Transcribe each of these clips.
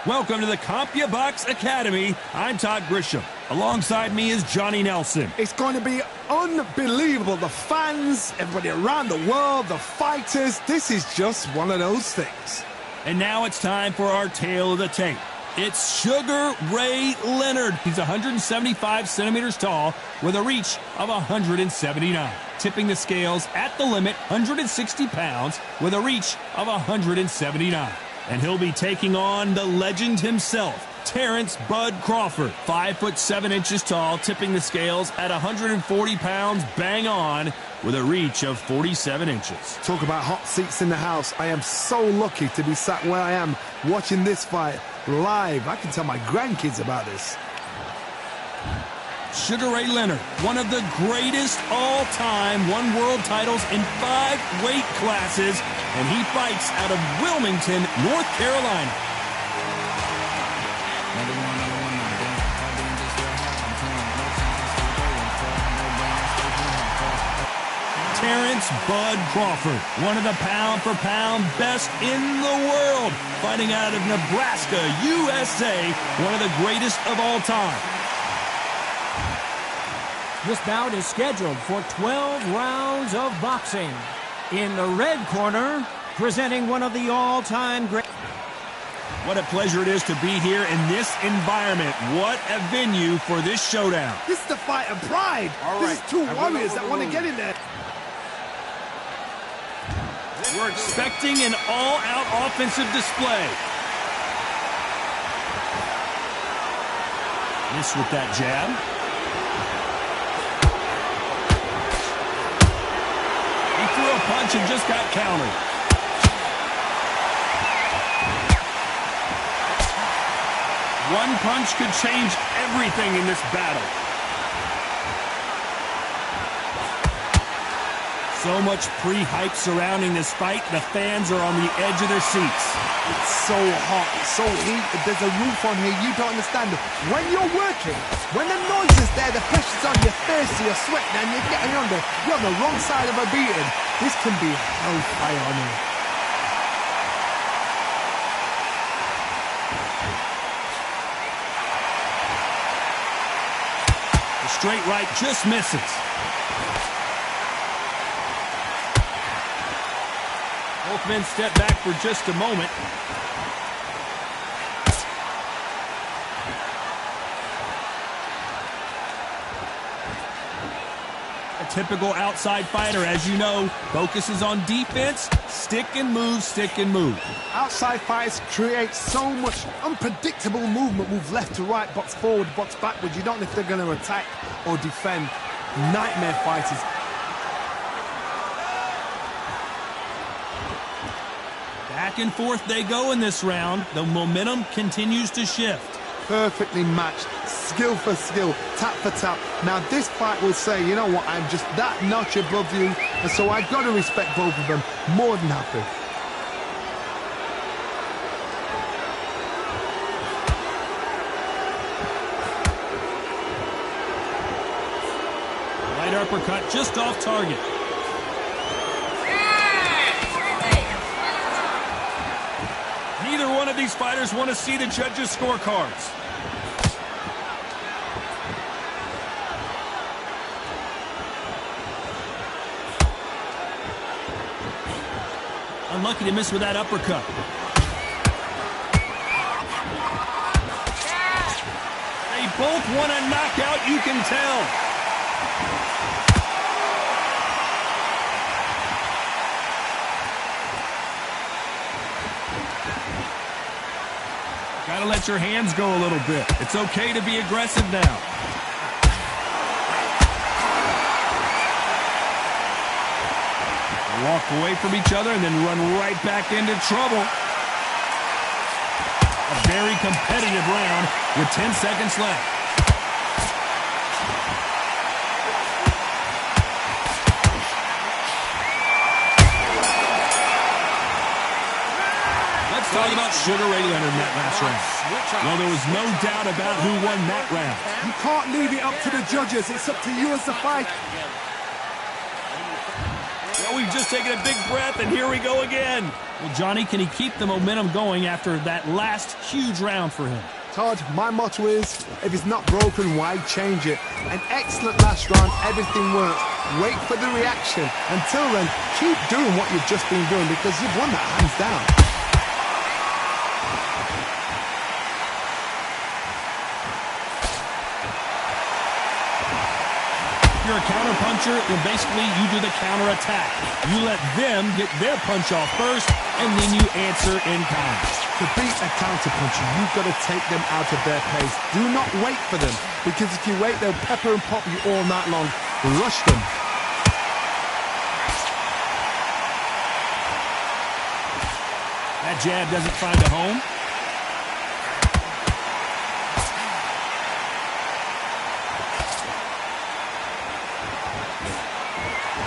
Welcome to the CompuBox Academy. I'm Todd Grisham. Alongside me is Johnny Nelson. It's going to be unbelievable. The fans, everybody around the world, the fighters. This is just one of those things. And now it's time for our tale of the tape. It's Sugar Ray Leonard. He's 175 centimeters tall with a reach of 179. Tipping the scales at the limit, 160 pounds with a reach of 179. And he'll be taking on the legend himself, Terrence Bud Crawford. 5'7" tall, tipping the scales at 140 pounds, bang on, with a reach of 47 inches. Talk about hot seats in the house. I am so lucky to be sat where I am watching this fight live. I can tell my grandkids about this. Sugar Ray Leonard, one of the greatest all-time, won world titles in 5 weight classes, and he fights out of Wilmington, North Carolina. Terrence Bud Crawford, one of the pound-for-pound best in the world, fighting out of Nebraska, USA, one of the greatest of all time. This bout is scheduled for 12 rounds of boxing. In the red corner, presenting one of the all-time great... What a pleasure it is to be here in this environment. What a venue for this showdown. This is the fight of pride. This is two warriors that want to get in there. We're expecting an all-out offensive display. Miss with that jab. He threw a punch and just got countered. One punch could change everything in this battle. So much pre-hype surrounding this fight. The fans are on the edge of their seats. It's so hot, it's so heated. There's a roof on here you don't understand. When you're working, when the noise is there, the pressure's on, you're thirsty, you're sweating, and you're getting under. You're on the wrong side of a beating. This can be hellfire on here. The straight right just misses. Both men step back for just a moment. A typical outside fighter, as you know, focuses on defense, stick and move, stick and move. Outside fighters create so much unpredictable movement. Move left to right, box forward, box backwards. You don't know if they're going to attack or defend. Nightmare fighters. Back and forth they go in this round. The momentum continues to shift. Perfectly matched, skill for skill, tap for tap. Now this fight will say, you know what, I'm just that notch above you, and so I've got to respect both of them. More than happy. Right uppercut just off target. Neither one of these fighters want to see the judges' scorecards. Unlucky to miss with that uppercut. They both want a knockout, you can tell. Gotta let your hands go a little bit. It's okay to be aggressive now. They walk away from each other and then run right back into trouble. A very competitive round with 10 seconds left. Talk about Sugar Ray Leonard in that last round. Well, there was no doubt about who won that round. You can't leave it up to the judges. It's up to you as the fighter. Well, we've just taken a big breath, and here we go again. Well, Johnny, can he keep the momentum going after that last huge round for him? Todd, my motto is, if it's not broken, why change it? An excellent last round, everything works. Wait for the reaction. Until then, keep doing what you've just been doing because you've won that hands down. If you're a counter-puncher, then basically you do the counter-attack. You let them get their punch off first, and then you answer in kind. To beat a counter-puncher, you've got to take them out of their pace. Do not wait for them, because if you wait, they'll pepper and pop you all night long. Rush them. That jab doesn't find a home.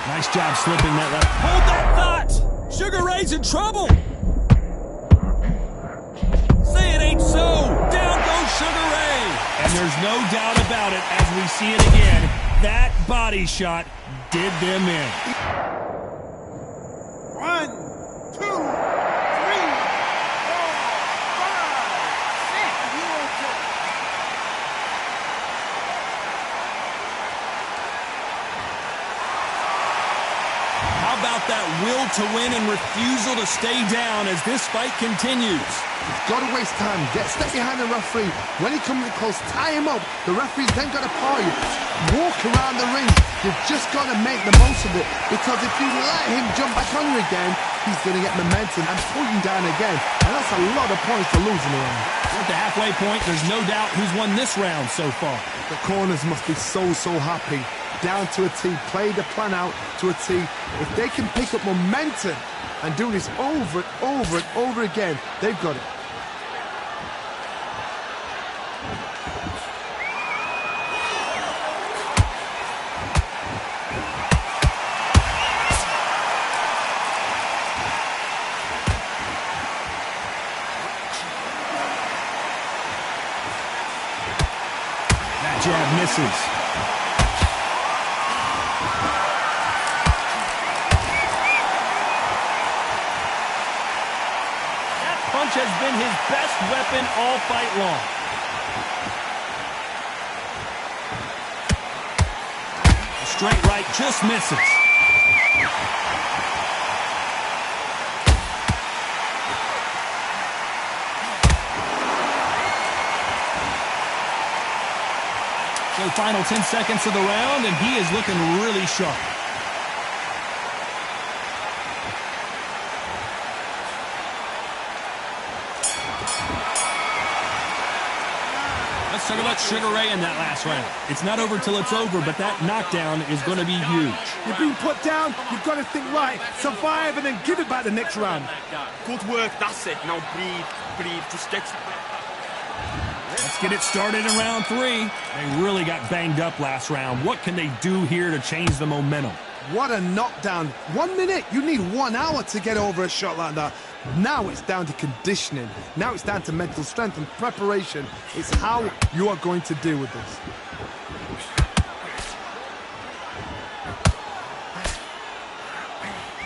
Nice job slipping that left. Hold that thought! Sugar Ray's in trouble! Say it ain't so! Down goes Sugar Ray! And there's no doubt about it as we see it again. That body shot did them in. 1, 2, 3, 4, 5, 6. How about that will to win and refusal to stay down as this fight continues? You've got to waste time. Step behind the referee. When he comes in close, tie him up. The referee's then got to paw you. Walk around the ring. You've just got to make the most of it. Because if you let him jump back on you again, he's going to get momentum and pull you down again. And that's a lot of points to lose in the round. At the halfway point, there's no doubt who's won this round so far. The corners must be so happy. Down to a T. Play the plan out to a T. If they can pick up momentum and do this over and over and over again, they've got it. That jab misses. Punch has been his best weapon all fight long. A straight right just misses. So final 10 seconds of the round, and he is looking really sharp. Let's talk about Sugar Ray in that last round. It's not over till it's over, but that knockdown is going to be huge. You've been put down, you've got to think right, survive and then give it back the next round. Good work, that's it. Now breathe, just get... Let's get it started in round 3. They really got banged up last round. What can they do here to change the momentum? What a knockdown. 1 minute, you need 1 hour to get over a shot like that. Now it's down to conditioning. Now it's down to mental strength and preparation. It's how you are going to deal with this.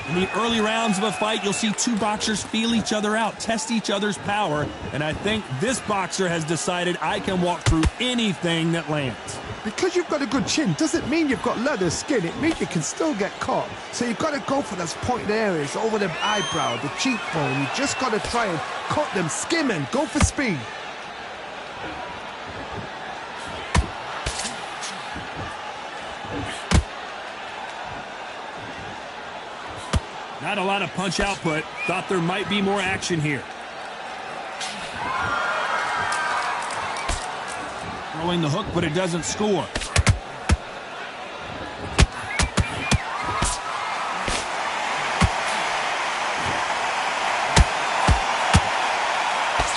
In the early rounds of a fight, you'll see two boxers feel each other out, test each other's power, and I think this boxer has decided I can walk through anything that lands. Because you've got a good chin doesn't mean you've got leather skin. It means you can still get caught. So you've got to go for those pointed areas, over the eyebrow, the cheekbone. You just got to try and cut them, skim and go for speed. Not a lot of punch output. Thought there might be more action here. Throwing the hook, but it doesn't score.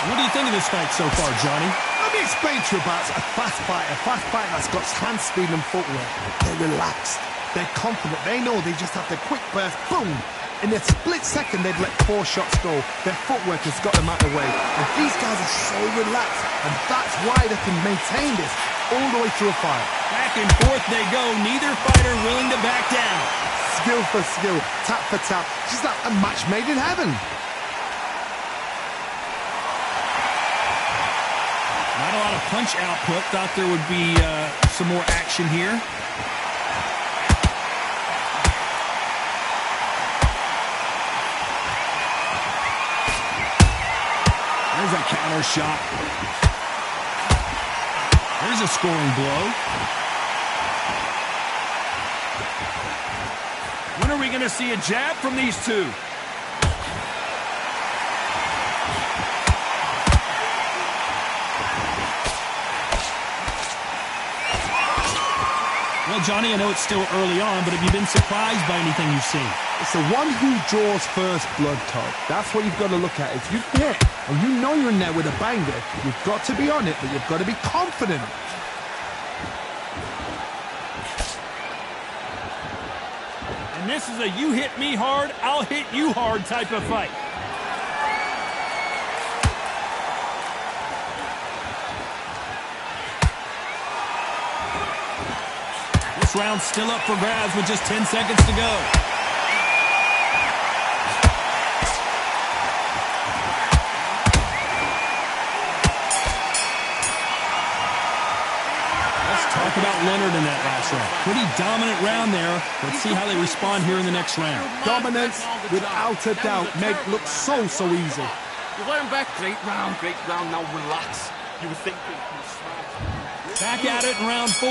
What do you think of this fight so far, Johnny? Let me explain to you about a fast fighter that's got hand speed and footwork. They're relaxed. They're confident. They know they just have the quick burst, boom. In a split second, they've let 4 shots go. Their footwork has got them out of the way. And these guys are so relaxed, and that's why they can maintain this all the way to a fight. Back and forth they go. Neither fighter willing to back down. Skill for skill, tap for tap. Just like a match made in heaven. Not a lot of punch output. Thought there would be some more action here. There's a counter shot. There's a scoring blow. When are we going to see a jab from these two? Well, Johnny, I know it's still early on, but have you been surprised by anything you've seen? It's the one who draws first blood, Todd. That's what you've got to look at. If you hit and you know you're in there with a banger, you've got to be on it, but you've got to be confident. And this is a you hit me hard, I'll hit you hard type of fight. This round's still up for grabs with just 10 seconds to go. Talk about Leonard in that last round. Pretty dominant round there. Let's see how they respond here in the next round. Dominance, without a doubt, make look so easy. You let him back. Great round. Now relax. You were thinking. Back at it in round 4.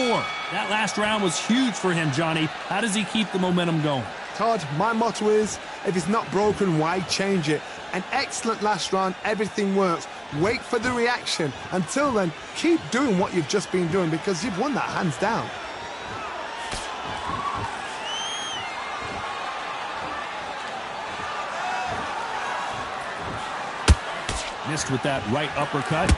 That last round was huge for him, Johnny. How does he keep the momentum going? Todd, my motto is, if it's not broken, why change it? An excellent last round, everything works. Wait for the reaction. Until then, keep doing what you've just been doing because you've won that hands down. Missed with that right uppercut.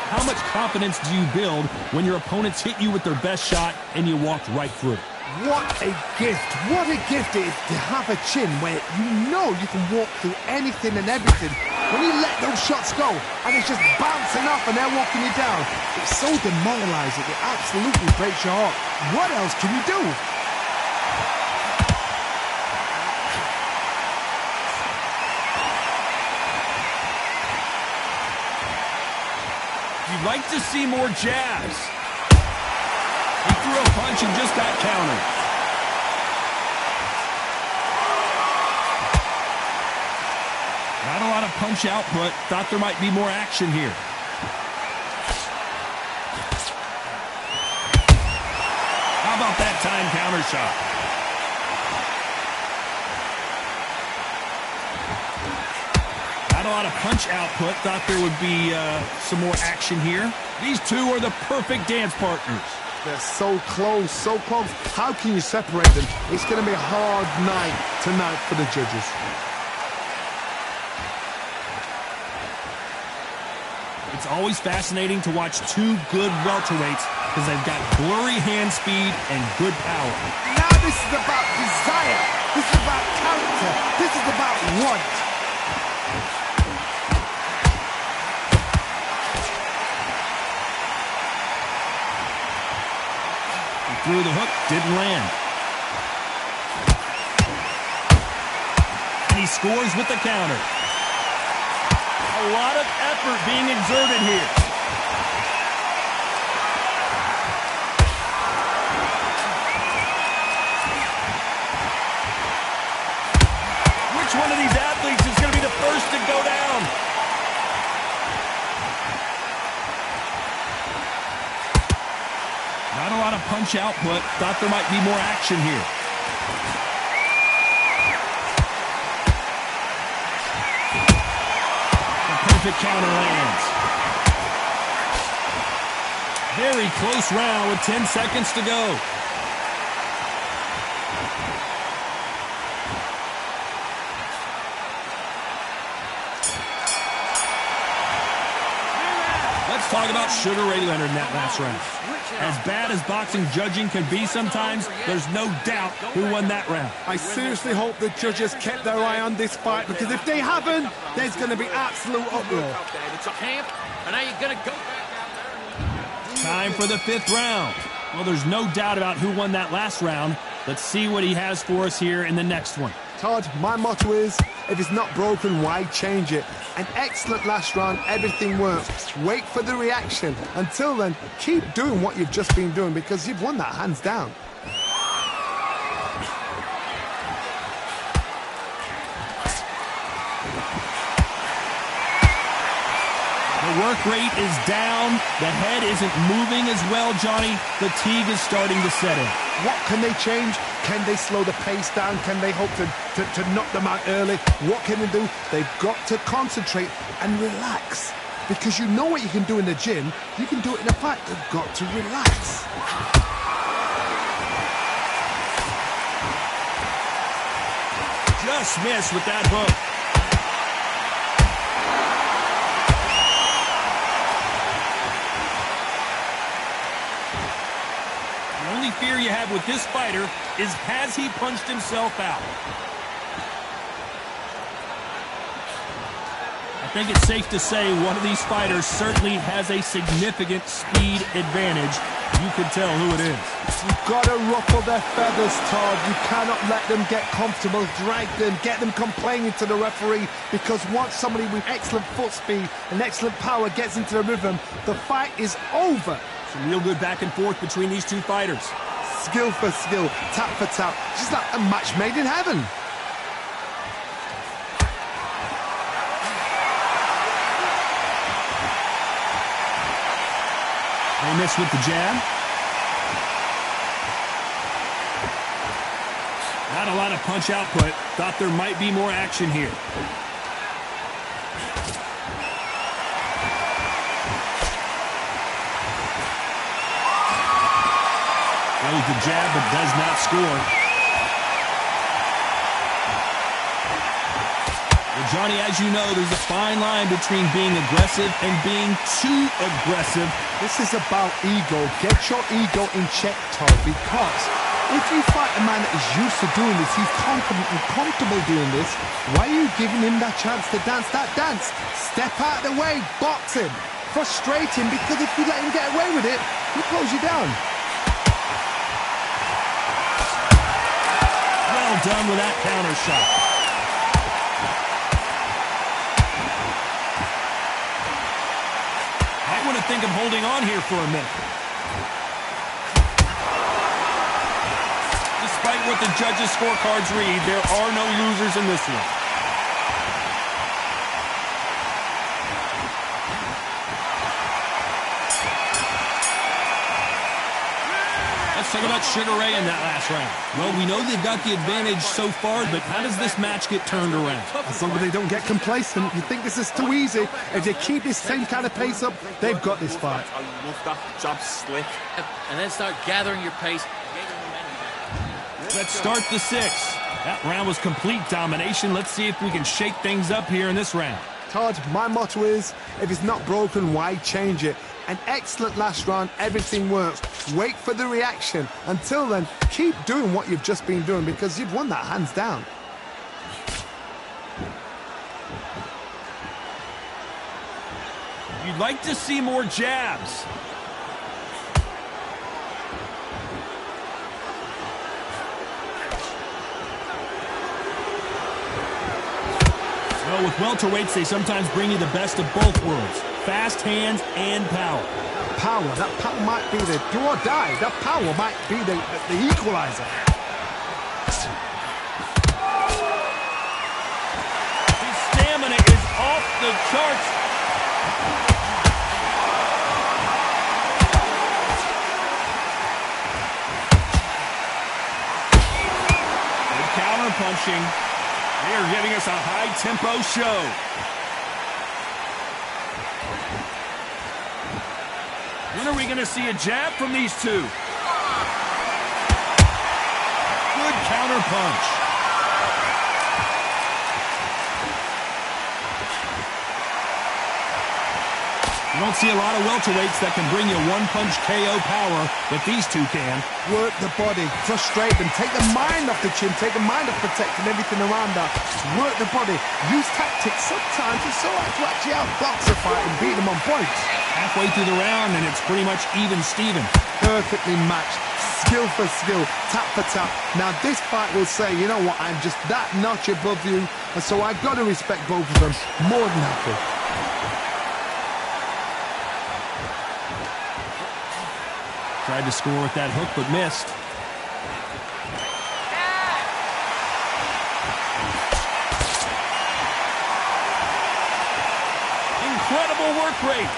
How much confidence do you build when your opponents hit you with their best shot and you walked right through? What a gift. What a gift it is to have a chin where you know you can walk through anything and everything. When you let those shots go and it's just bouncing off and they're walking you down, it's so demoralizing. It absolutely breaks your heart. What else can you do? You'd like to see more jabs. He threw a punch and just got countered. Not a lot of punch output. Thought there might be more action here. How about that time counter shot? Not a lot of punch output. Thought there would be some more action here. These two are the perfect dance partners. They're so close, so close. How can you separate them? It's going to be a hard night tonight for the judges. It's always fascinating to watch two good welterweights because they've got blurry hand speed and good power. Now this is about desire. This is about character. This is about want. Through the hook, didn't land. And he scores with the counter. A lot of effort being exerted here. Which one of these athletes is going to be the first to go down? Not a lot of punch output. Thought there might be more action here. The perfect counter lands. Very close round with 10 seconds to go. Let's Let's talk about Sugar Ray Leonard in that last round. As bad as boxing judging can be sometimes, there's no doubt who won that round. I seriously hope the judges kept their eye on this fight, because if they haven't, there's going to be absolute uproar. Time for the 5th round. Well, there's no doubt about who won that last round. Let's see what he has for us here in the next one. Todd, my motto is, if it's not broken, why change it? An excellent last round, everything works. Wait for the reaction. Until then, keep doing what you've just been doing, because you've won that hands down. The work rate is down. The head isn't moving as well, Johnny. Fatigue is starting to set in. What can they change? Can they slow the pace down? Can they hope to knock them out early? What can they do? They've got to concentrate and relax. Because you know what you can do in the gym, you can do it in a fight. They've got to relax. Just missed with that hook. The only fear you have with this fighter is, has he punched himself out? I think it's safe to say one of these fighters certainly has a significant speed advantage. You can tell who it is. You've got to ruffle their feathers, Todd. You cannot let them get comfortable, drag them, get them complaining to the referee, because once somebody with excellent foot speed and excellent power gets into the rhythm, the fight is over. Some real good back and forth between these two fighters. Skill for skill, tap for tap. Just like a match made in heaven. They miss with the jab. Not a lot of punch output. Thought there might be more action here. Throws the jab but does not score. Well, Johnny, as you know, there's a fine line between being aggressive and being too aggressive. This is about ego. Get your ego in check, Todd, because if you fight a man that is used to doing this, he's confident and comfortable doing this, why are you giving him that chance to dance that dance? Step out of the way, box him, frustrate him, because if you let him get away with it, he'll close you down. Well done with that counter shot. Might want to think of holding on here for a minute. Despite what the judges' scorecards read, there are no losers in this one. Let's talk about Sugar Ray in that last round. Well, we know they've got the advantage so far, but how does this match get turned around? As long as they don't get complacent, you think this is too easy. If they keep this same kind of pace up, they've got this fight. I love that jab slick. And then start gathering your pace. Let's start the 6th. That round was complete domination. Let's see if we can shake things up here in this round. Todd, my motto is, if it's not broken, why change it? An excellent last round, everything works. Wait for the reaction. Until then, keep doing what you've just been doing, because you've won that hands down. You'd like to see more jabs. Well, with welterweights, they sometimes bring you the best of both worlds. Fast hands and power. That power might be the do or die. That power might be the equalizer. His stamina is off the charts. Good counter punching. They are giving us a high-tempo show. When are we going to see a jab from these two? Good counter punch. You don't see a lot of welterweights that can bring you one-punch KO power, but these two can. Work the body, frustrate them, take the mind off the chin, take the mind off protecting everything around that. Work the body, use tactics. Sometimes it's so hard to actually outbox a fight and beat them on points. Halfway through the round, and it's pretty much even Steven. Perfectly matched, skill for skill, tap for tap. Now this fight will say, you know what, I'm just that notch above you, and so I've got to respect both of them more than happy. Tried to score with that hook, but missed. Incredible work rate.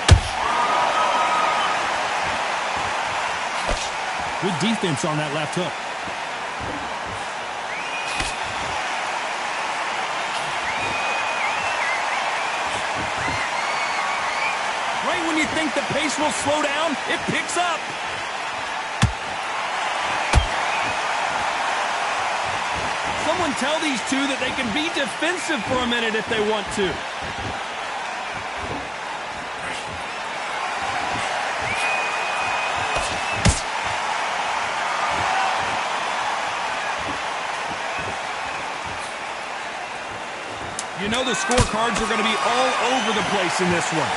Good defense on that left hook. Right when you think the pace will slow down, it picks up. Someone tell these two that they can be defensive for a minute if they want to. You know the scorecards are going to be all over the place in this one.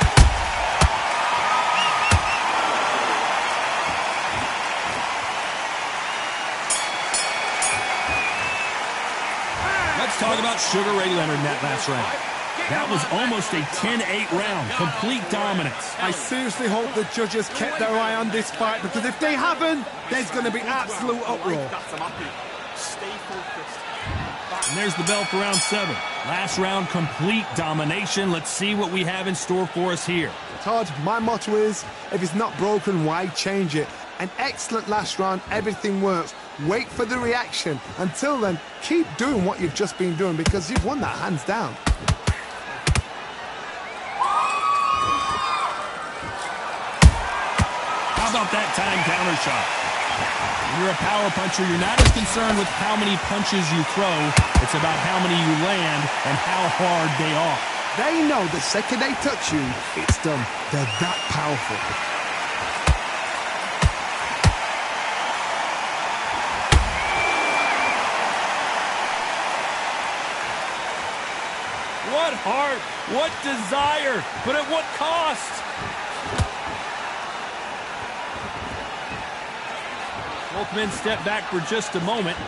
Let's talk about Sugar Ray Leonard in that last round. That was almost a 10-8 round, complete dominance. I seriously hope the judges kept their eye on this fight, because if they haven't, there's going to be absolute uproar. Stay focused. And there's the bell for round 7. Last round, complete domination. Let's see what we have in store for us here. Todd, my motto is, if it's not broken, why change it? An excellent last round, everything works. Wait for the reaction. Until then, keep doing what you've just been doing, because you've won that hands down. How about that time counter shot? When you're a power puncher, you're not as concerned with how many punches you throw. It's about how many you land and how hard they are. They know the second they touch you, it's done. They're that powerful. What heart, what desire, but at what cost? Both men step back for just a moment.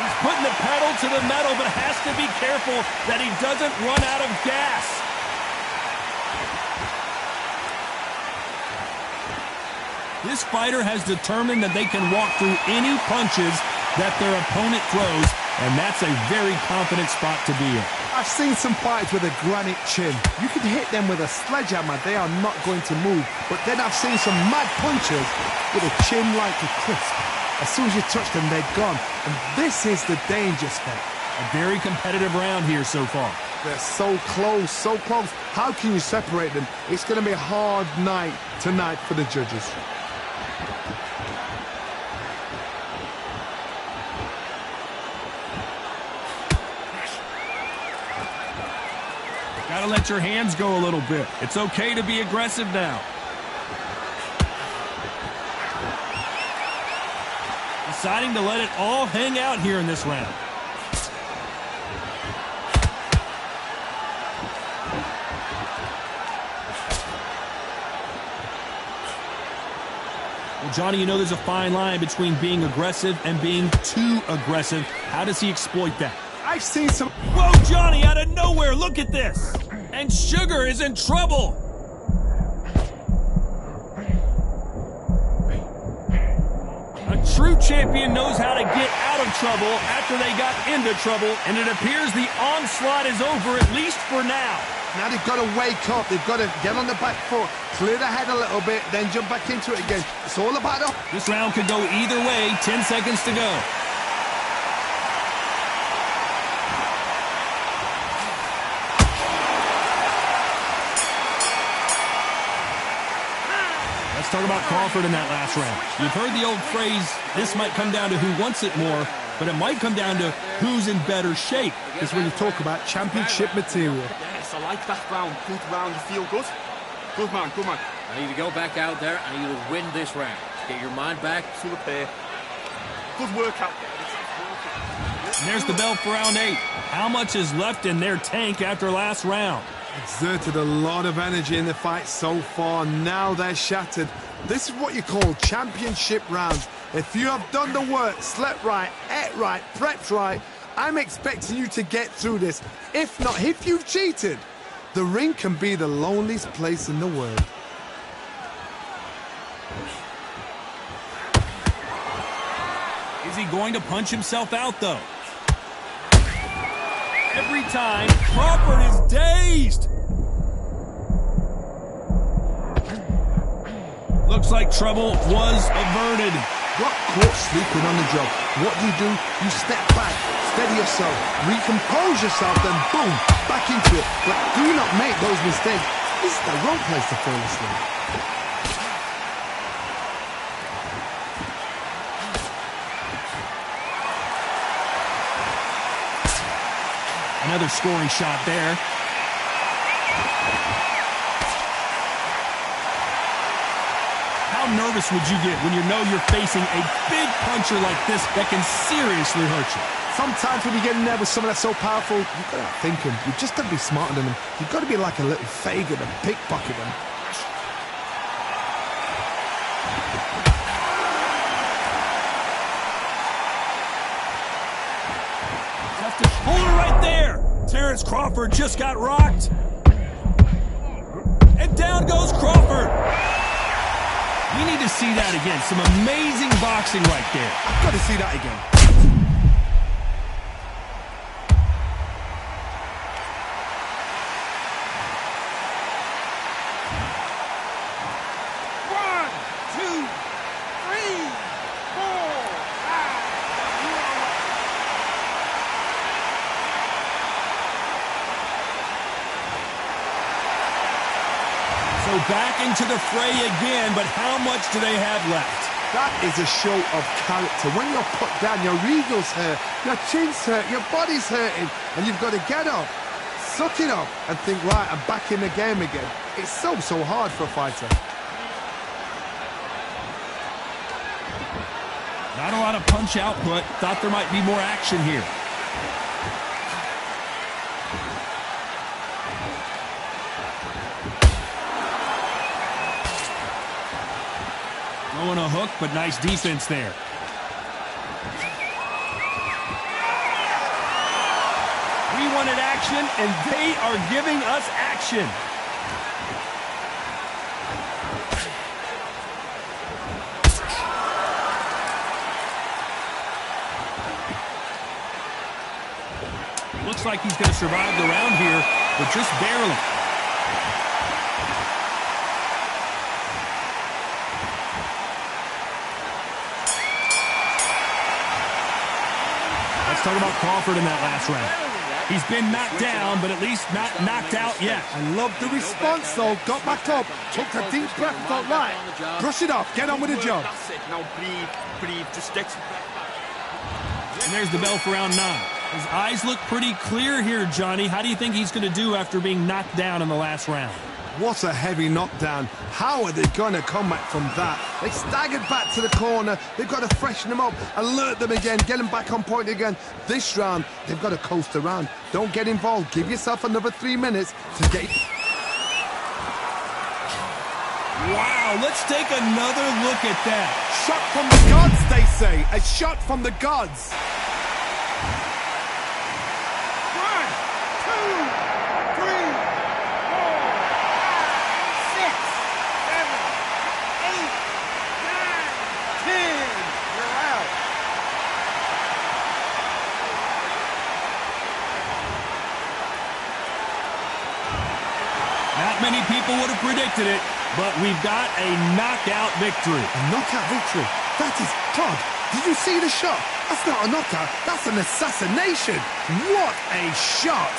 He's putting the pedal to the metal, but has to be careful that he doesn't run out of gas. This fighter has determined that they can walk through any punches that their opponent throws, and that's a very confident spot to be in. I've seen some fighters with a granite chin. You can hit them with a sledgehammer, they are not going to move. But then I've seen some mad punchers with a chin like a crisp. As soon as you touch them, they're gone. And this is the danger spot. A very competitive round here so far. They're so close, so close. How can you separate them? It's going to be a hard night tonight for the judges. Gotta let your hands go a little bit. It's okay to be aggressive now. Deciding to let it all hang out here in this round. Well, Johnny, you know there's a fine line between being aggressive and being too aggressive. How does he exploit that? I've seen some... Whoa, Johnny, out of nowhere, look at this! And Sugar is in trouble! A true champion knows how to get out of trouble after they got into trouble, and it appears the onslaught is over, at least for now. Now they've got to wake up, they've got to get on the back foot, clear the head a little bit, then jump back into it again. It's all about up. This round could go either way, 10 seconds to go. talk about Crawford in that last round. You've heard the old phrase, this might come down to who wants it more, but it might come down to who's in better shape. It's when you talk about championship material. Yes, I like that round. Good round. You feel good? Good man, good man. I need to go back out there. I need to win this round. Get your mind back. Super. Good workout. And there's the bell for round 8. How much is left in their tank after last round? Exerted a lot of energy in the fight so far. Now they're shattered. This is what you call championship rounds. If you have done the work, slept right, ate right, prepped right, I'm expecting you to get through this. If not, if you've cheated, the ring can be the loneliest place in the world. Is he going to punch himself out, though? Every time, Crawford is dazed. Looks like trouble was averted. Got caught sleeping on the job. What do? You step back, steady yourself, recompose yourself, then boom, back into it. But do not make those mistakes. This is the wrong place to fall asleep. Another scoring shot there. How nervous would you get when you know you're facing a big puncher like this that can seriously hurt you? Sometimes when you get in there with someone that's so powerful, you've got to outthink him. You've just got to be smarter than him. You've got to be like a little Fagin and pickpocket him. Hold it right there. Terrence Crawford just got rocked. And down goes Crawford. We need to see that again. Some amazing boxing right there. I've got to see that again. So back into the fray again, but how much do they have left? That is a show of character. When you're put down, your ego's hurt, your chin's hurt, your body's hurting, and you've got to get up, suck it up, and think, right, I'm back in the game again. It's so hard for a fighter. Not a lot of punch output. Thought there might be more action here. Throwing a hook, but nice defense there. We wanted action, and they are giving us action. Looks like he's going to survive the round here, but just barely. Let's talk about Crawford in that last round. He's been knocked down, but at least not knocked out yet. I love the response, though. Got back up, took a deep breath, thought, right, brush it off, get on with the job. That's it. Now breathe. Just get. And there's the bell for round 9. His eyes look pretty clear here, Johnny. How do you think he's going to do after being knocked down in the last round? What a heavy knockdown. How are they going to come back from that? They staggered back to the corner. They've got to freshen them up, alert them again, get them back on point again. This round, they've got to coast around. Don't get involved. Give yourself another 3 minutes to get... Wow, let's take another look at that. Shot from the gods, they say. A shot from the gods. 1, 2, 3, 4. Not many people would have predicted it, but we've got a knockout victory. A knockout victory? That is... Todd, did you see the shot? That's not a knockout. That's an assassination. What a shot.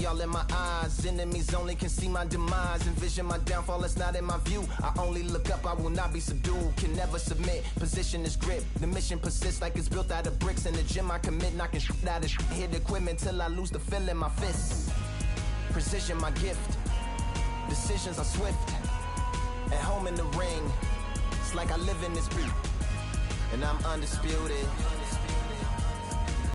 all in my eyes. Enemies only can see my demise. Envision my downfall, it's not in my view. I only look up, I will not be subdued. Can never submit, position is grip. The mission persists like it's built out of bricks. In the gym I commit, knocking shit out of shit. Hit equipment till I lose the feel in my fists. Precision my gift. Decisions are swift. At home in the ring, it's like I live in this beat. And I'm undisputed.